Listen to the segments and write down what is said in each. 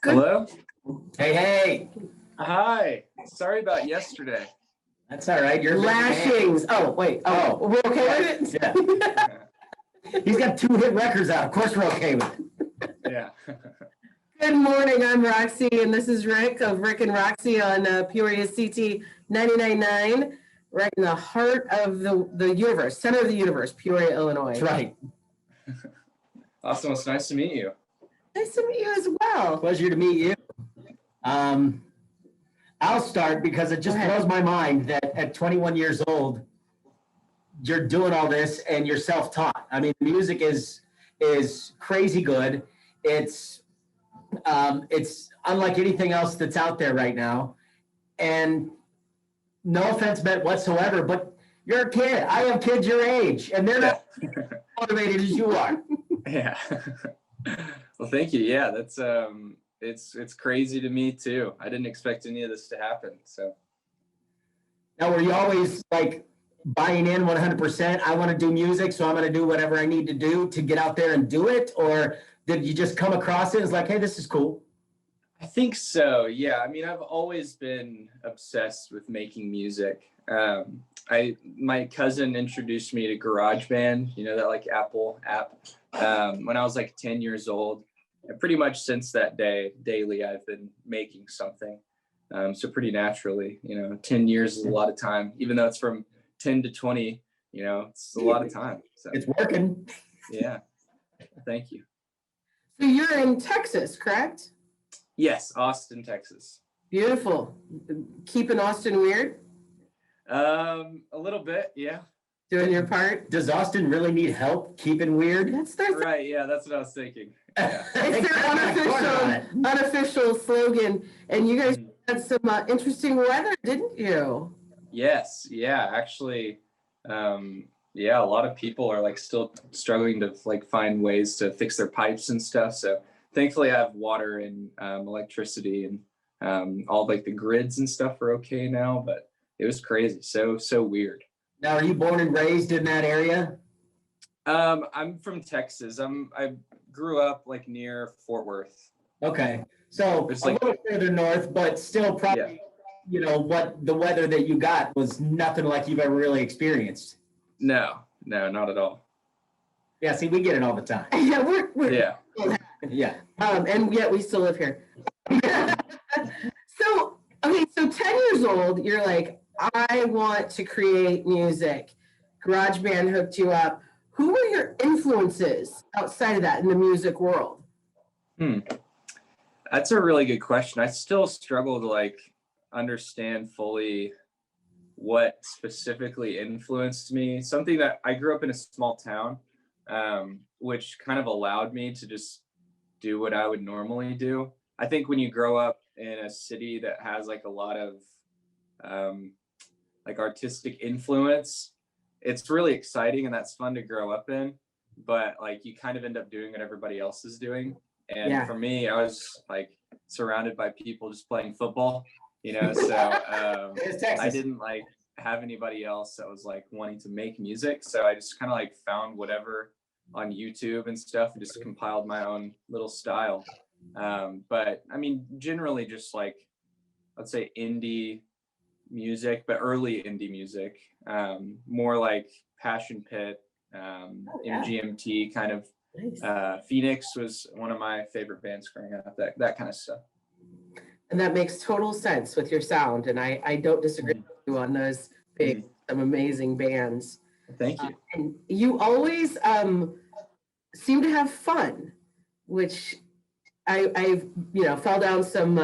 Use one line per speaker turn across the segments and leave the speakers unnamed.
Good.
Hello?
Hey.
Hi. Sorry about yesterday.
That's all right. You're
Lashings. Oh, wait. Oh, we're okay with it?
Yeah. He's got 2 hit records out. Of course we're okay with it.
Yeah.
Good morning. I'm Roxy, and this is Rik of Rik and Roxy on Peoria CT 99.9, right in the heart of the universe, center of the universe, Peoria, Illinois.
That's right.
Awesome. It's nice to meet you.
Nice to meet you as well.
Pleasure to meet you. I'll start because it just blows my mind that at 21 years old, you're doing all this and you're self-taught. I mean, music is crazy good. It's unlike anything else that's out there right now. And no offense meant whatsoever, but you're a kid. I have kids your age, and they're not motivated as you are.
Yeah. Well, thank you. Yeah, that's it's crazy to me too. I didn't expect any of this to happen. So
Now, were you always like buying in 100%? I want to do music, so I'm going to do whatever I need to do to get out there and do it? Or did you just come across it as like, hey, this is cool?
I think so. Yeah. I mean, I've always been obsessed with making music. My cousin introduced me to GarageBand, that like Apple app, when I was like 10 years old. And pretty much since that day, daily, I've been making something. So pretty naturally, 10 years is a lot of time, even though it's from 10 to 20, it's a lot of time. So
It's working.
yeah. Thank you.
So you're in Texas, correct?
Yes. Austin, Texas.
Beautiful. Keeping Austin weird?
A little bit. Yeah.
Doing your part?
Does Austin really need help keeping weird?
That's their
Right. Yeah. That's what I was thinking. Yeah.
It's their unofficial slogan. And you guys had some interesting weather, didn't you?
Yes. Yeah. Actually, yeah, a lot of people are like still struggling to like find ways to fix their pipes and stuff. So thankfully I have water and electricity, and all like the grids and stuff are okay now, but it was crazy. So weird.
Now, are you born and raised in that area?
I'm from Texas. I grew up like near Fort Worth.
Okay. So
It's
a
like,
little further north, but still probably, what the weather that you got was nothing like you've ever really experienced.
no, not at all.
Yeah, see, we get it all the time.
Yeah, we're
Yeah.
Yeah.
and yet we still live here. So 10 years old, you're like, I want to create music. GarageBand hooked you up. Who were your influences outside of that in the music world?
That's a really good question. I still struggle to like understand fully what specifically influenced me. Something that I grew up in a small town, which kind of allowed me to just do what I would normally do. I think when you grow up in a city that has like a lot of like artistic influence, it's really exciting and that's fun to grow up in. But like you kind of end up doing what everybody else is doing. And for me, I was like surrounded by people just playing football, so I didn't like have anybody else that was like wanting to make music. So I just kind of like found whatever on YouTube and stuff and just compiled my own little style. But I mean, generally just like, let's say indie music, but early indie music, more like Passion Pit, MGMT kind of.
Nice.
Phoenix was one of my favorite bands growing up, that kind of stuff.
And that makes total sense with your sound. And I don't disagree with you on those big, some amazing bands.
Thank you.
And you always seem to have fun, which I've fell down some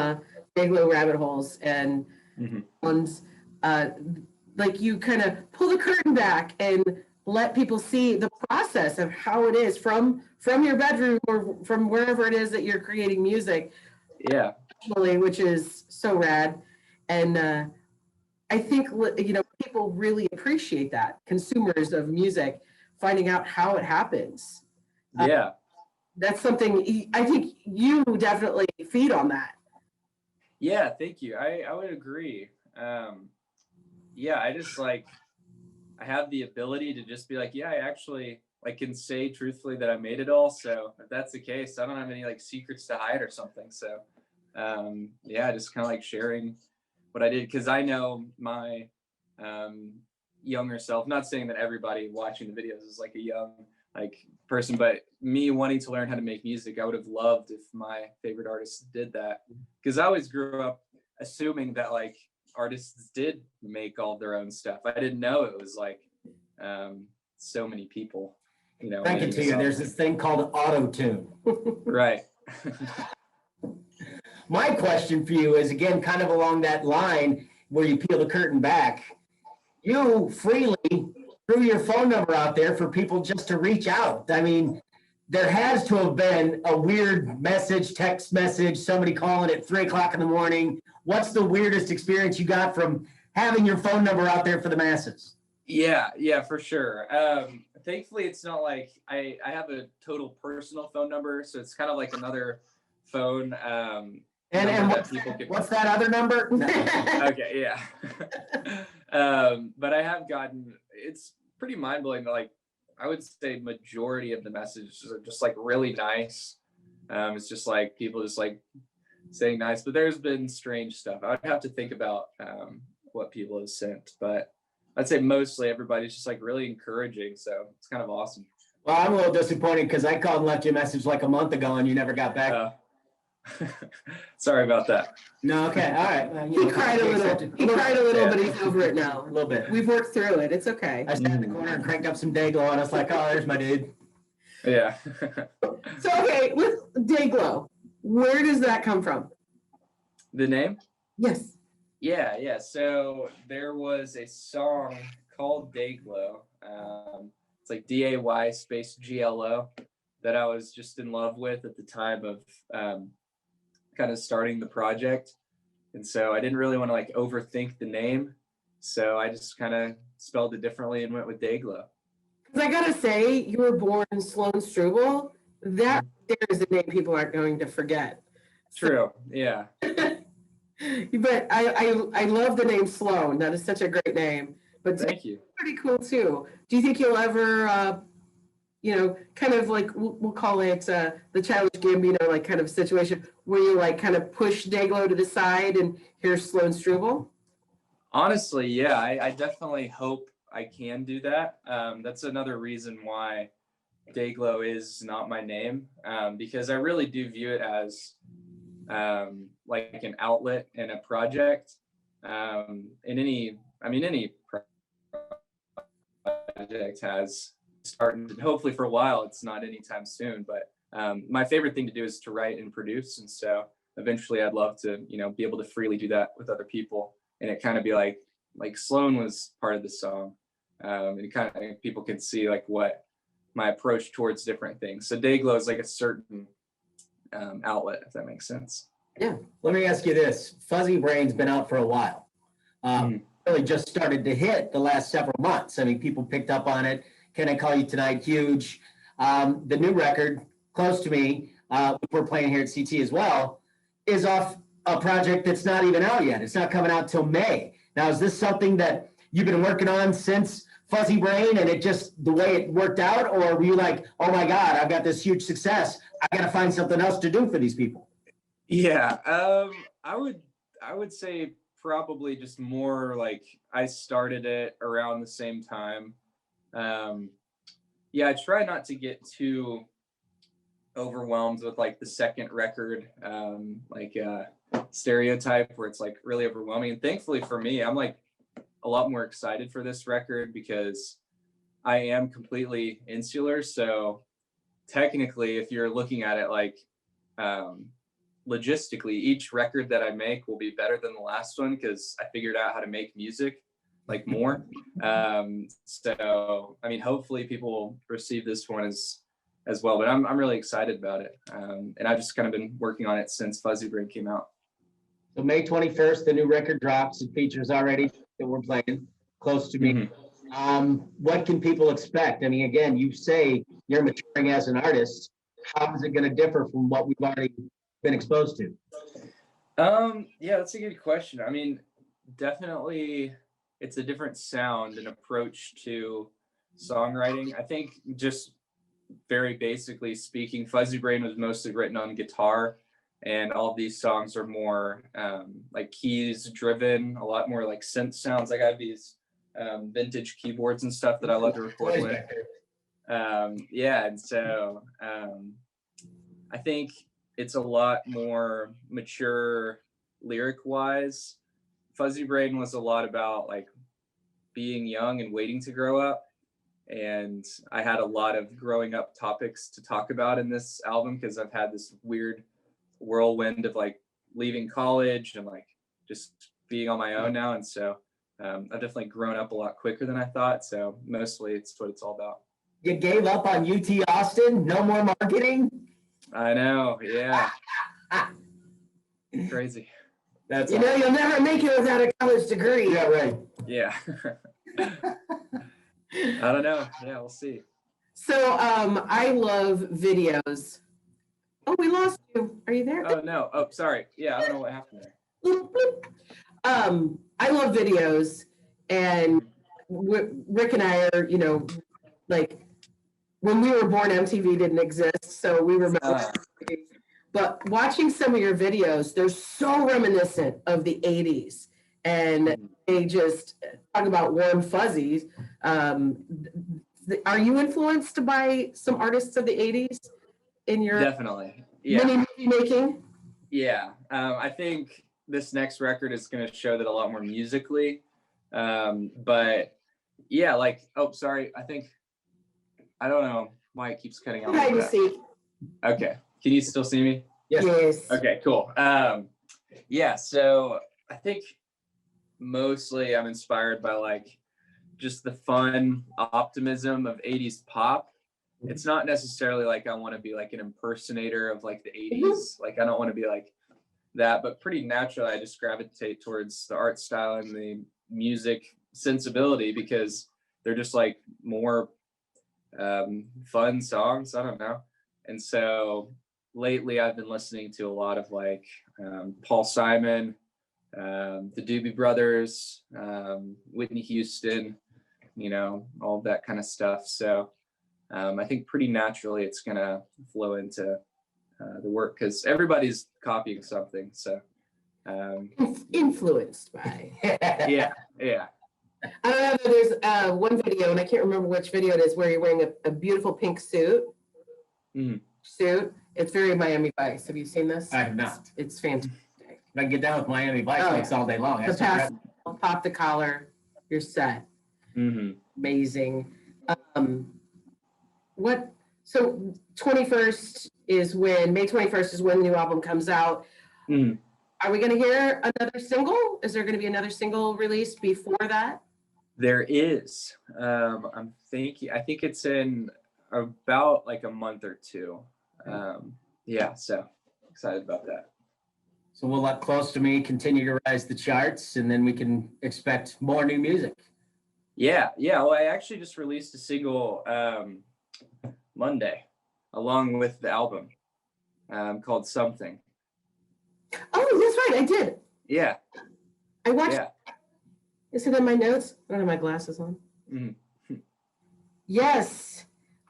Dayglow rabbit holes and like you kind of pull the curtain back and let people see the process of how it is from your bedroom or from wherever it is that you're creating music.
Yeah.
Which is so rad. And I think, people really appreciate that. Consumers of music, finding out how it happens.
Yeah.
That's something I think you definitely feed on that.
Yeah. Thank you. I would agree. Yeah. I just like, I have the ability to just be like, yeah, I actually like can say truthfully that I made it all. So if that's the case, I don't have any like secrets to hide or something. So yeah, just kind of like sharing what I did, because I know my younger self, not saying that everybody watching the videos is like a young like person, but me wanting to learn how to make music, I would have loved if my favorite artists did that, because I always grew up assuming that like artists did make all their own stuff. I didn't know it was like so many people, you know.
Thank you to you. There's this thing called auto-tune.
Right.
My question for you is, again, kind of along that line where you peel the curtain back. You freely threw your phone number out there for people just to reach out. I mean, there has to have been a weird message, text message, somebody calling at 3 o'clock in the morning. What's the weirdest experience you got from having your phone number out there for the masses?
Yeah, for sure. Thankfully, it's not like I have a total personal phone number, so it's kind of like another phone.
And what's that other number?
Okay, yeah. But I have gotten, it's pretty mind-blowing that like, I would say majority of the messages are just like really nice. It's just like people just like saying nice, but there's been strange stuff. I'd have to think about what people have sent, but I'd say mostly everybody's just like really encouraging. So it's kind of awesome.
Well, I'm a little disappointed because I called and left you a message like a month ago and you never got back.
Sorry about that.
No, okay, all right.
He cried a little. He cried a little, but he's over it now.
A little bit.
We've worked through it. It's okay.
I sat in the corner and cranked up some Dayglow, and I was like, "Oh, there's my dude."
Yeah.
So okay, with Dayglow, where does that come from?
The name?
Yes.
Yeah. So there was a song called Dayglow. It's like DAY space GLO that I was just in love with at the time of kind of starting the project. And so I didn't really want to like overthink the name. So I just kind of spelled it differently and went with Dayglow.
Because I gotta say, you were born Sloan Struble. That there is a name people aren't going to forget.
True. Yeah.
But I love the name Sloan. That is such a great name. But
thank you.
Pretty cool too. Do you think you'll ever, kind of like we'll call it the Childish Gambino like kind of situation where you like kind of push Dayglow to the side and here's Sloan Struble?
Honestly, yeah, I definitely hope I can do that. That's another reason why Dayglow is not my name, because I really do view it as like an outlet and a project. Any project has started, and hopefully for a while it's not anytime soon, but my favorite thing to do is to write and produce, and so eventually I'd love to be able to freely do that with other people, and it kind of be like Sloan was part of the song, and kind of people can see like what my approach towards different things. So Dayglow is like a certain outlet, if that makes sense.
Yeah. Let me ask you this. Fuzzy Brain's been out for a while. Really just started to hit the last several months. I mean, people picked up on it. Can I Call You Tonight? Huge. The new record, Close to Me, we're playing here at CT as well, is off a project that's not even out yet. It's not coming out till May. Now, is this something that you've been working on since Fuzzy Brain and it just the way it worked out? Or were you like, oh my God, I've got this huge success. I got to find something else to do for these people?
Yeah, I would say probably just more like I started it around the same time. I try not to get too overwhelmed with like the second record, stereotype where it's like really overwhelming. And thankfully for me, I'm like a lot more excited for this record because I am completely insular. So technically, if you're looking at it like logistically, each record that I make will be better than the last one because I figured out how to make music like more. So I mean, hopefully people will receive this one as well, but I'm really excited about it. And I've just kind of been working on it since Fuzzy Brain came out.
So May 21st, the new record drops. It features already that we're playing, Close to Me. What can people expect? I mean, again, you say you're maturing as an artist. How is it going to differ from what we've already been exposed to?
Yeah, that's a good question. I mean, definitely it's a different sound and approach to songwriting. I think just very basically speaking, Fuzzy Brain was mostly written on guitar. And all of these songs are more like keys driven, a lot more like synth sounds. Like I have these vintage keyboards and stuff that I love to record with. Yeah, and so I think it's a lot more mature lyric wise. Fuzzy Brain was a lot about like being young and waiting to grow up. And I had a lot of growing up topics to talk about in this album because I've had this weird whirlwind of like leaving college and like just being on my own now. And so I've definitely grown up a lot quicker than I thought. So mostly it's what it's all about.
You gave up on UT Austin? No more marketing?
I know. Yeah. Crazy.
That's awesome. You'll never make it without a college degree.
Yeah, right.
Yeah. I don't know. Yeah, we'll see.
So I love videos. Oh, we lost you. Are you there?
Oh, no. Oh, sorry. Yeah, I don't know what happened there.
I love videos, and Rik and I are, like when we were born, MTV didn't exist, so we remember. But watching some of your videos, they're so reminiscent of the 80s, and they just talk about warm fuzzies. Are you influenced by some artists of the 80s in your
definitely
mini movie making?
Yeah, I think this next record is going to show that a lot more musically. But yeah, like, oh, sorry. I don't know why it keeps cutting out.
Like see.
Okay. Can you still see me?
Yes.
Okay, cool. Yeah, so I think mostly I'm inspired by like just the fun optimism of 80s pop. It's not necessarily like I want to be like an impersonator of like the 80s. Like I don't want to be like that, but pretty naturally I just gravitate towards the art style and the music sensibility because they're just like more fun songs. I don't know. And so lately I've been listening to a lot of like Paul Simon, the Doobie Brothers, Whitney Houston, all of that kind of stuff. So I think pretty naturally it's going to flow into the work because everybody's copying something. So
influenced by.
Yeah.
I don't know. There's one video, and I can't remember which video it is, where you're wearing a beautiful pink suit. Suit. It's very Miami Vice. Have you seen this?
I have not.
It's fantastic.
If I can get down with Miami Vice mix all day long.
The pass, pop the collar, you're set. Amazing. So 21st is when, May 21st is when the new album comes out. Are we going to hear another single? Is there going to be another single released before that?
There is. I think it's in about like a month or two. Yeah, so excited about that.
So we'll let Close to Me continue to rise the charts, and then we can expect more new music.
Yeah. Well, I actually just released a single Monday, along with the album, called Something.
Oh, that's right, I did.
Yeah.
I watched. Yeah. Is it in my notes? I don't have my glasses on. Yes.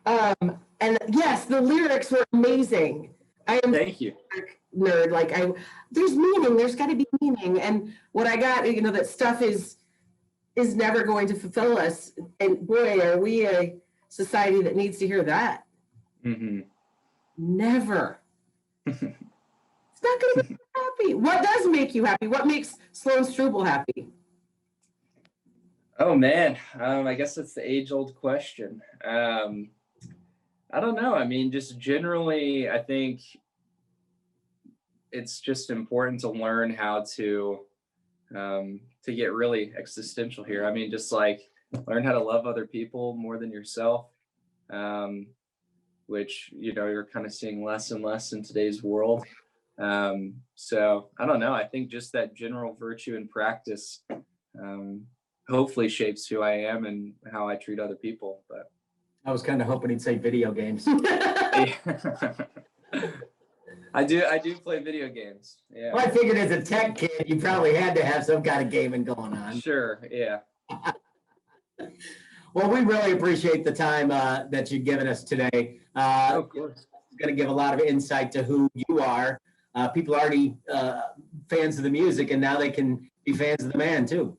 And yes, the lyrics were amazing.
Thank you.
Nerd. Like there's meaning. There's got to be meaning. And what I got, that stuff is never going to fulfill us. And boy, are we a society that needs to hear that. Never. It's not going to make you happy. What does make you happy? What makes Sloan Struble happy?
Oh man, I guess that's the age-old question. I don't know. I mean, just generally, I think it's just important to learn how to get really existential here. I mean, just like learn how to love other people more than yourself, which, you're kind of seeing less and less in today's world. So I don't know. I think just that general virtue and practice hopefully shapes who I am and how I treat other people. But
I was kind of hoping he'd say video games.
I do play video games. Yeah.
Well, I figured as a tech kid, you probably had to have some kind of gaming going on.
Sure. Yeah.
Well, we really appreciate the time that you've given us today.
Of course.
It's going to give a lot of insight to who you are. people are already fans of the music, and now they can be fans of the man too.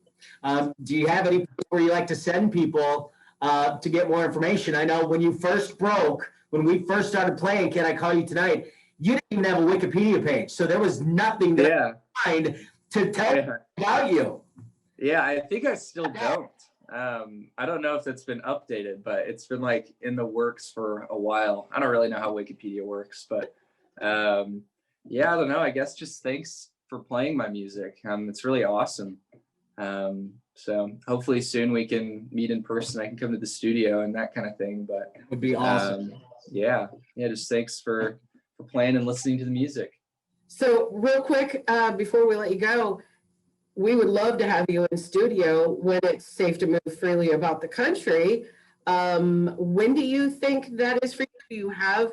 Do you have any place where you like to send people to get more information? I know when you first broke, when we first started playing Can I Call You Tonight, you didn't even have a Wikipedia page, so there was nothing that I could find to tell about you.
Yeah, I think I still don't. I don't know if it's been updated, but it's been like in the works for a while. I don't really know how Wikipedia works, but yeah, I don't know. I guess just thanks for playing my music. It's really awesome. So hopefully soon we can meet in person. I can come to the studio and that kind of thing. But
it would be awesome.
Yeah. Just thanks for playing and listening to the music.
So real quick, before we let you go, we would love to have you in studio when it's safe to move freely about the country. When do you think that is for you? Do you have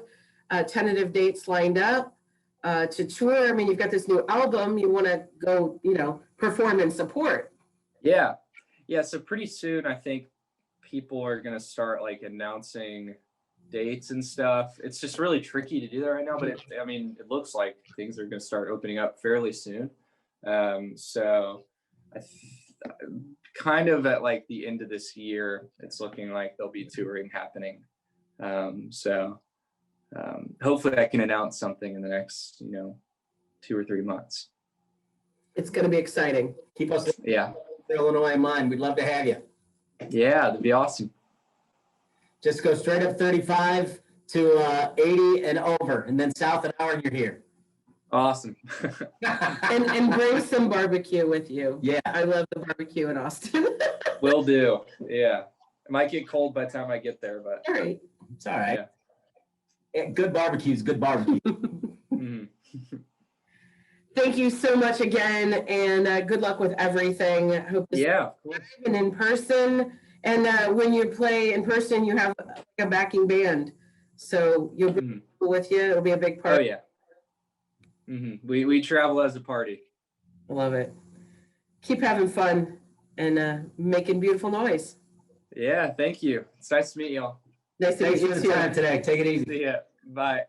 tentative dates lined up to tour? I mean, you've got this new album. You want to go, perform and support.
Yeah. So pretty soon, I think people are going to start like announcing dates and stuff. It's just really tricky to do that right now, but it looks like things are going to start opening up fairly soon. So kind of at like the end of this year, it's looking like there'll be touring happening. So hopefully I can announce something in the next, 2 or 3 months.
It's going to be exciting.
Keep us Illinois in mind. We'd love to have you.
Yeah, that'd be awesome.
Just go straight up 35 to 80 and over, and then south an hour and you're here.
Awesome.
and bring some barbecue with you.
Yeah.
I love the barbecue in Austin.
Will do. Yeah. It might get cold by the time I get there, but
all right.
It's all right. Yeah. Good barbecue is good barbecue.
Thank you so much again, and good luck with everything. I hope this is live and in person. And when you play in person, you have a backing band, so you'll bring people with you. It'll be a big part.
Oh yeah. We travel as a party.
I love it. Keep having fun and making beautiful noise.
Yeah, thank you. It's nice to meet y'all.
Nice to meet you
too. Thanks for the time today. Take it easy.
See ya. Bye.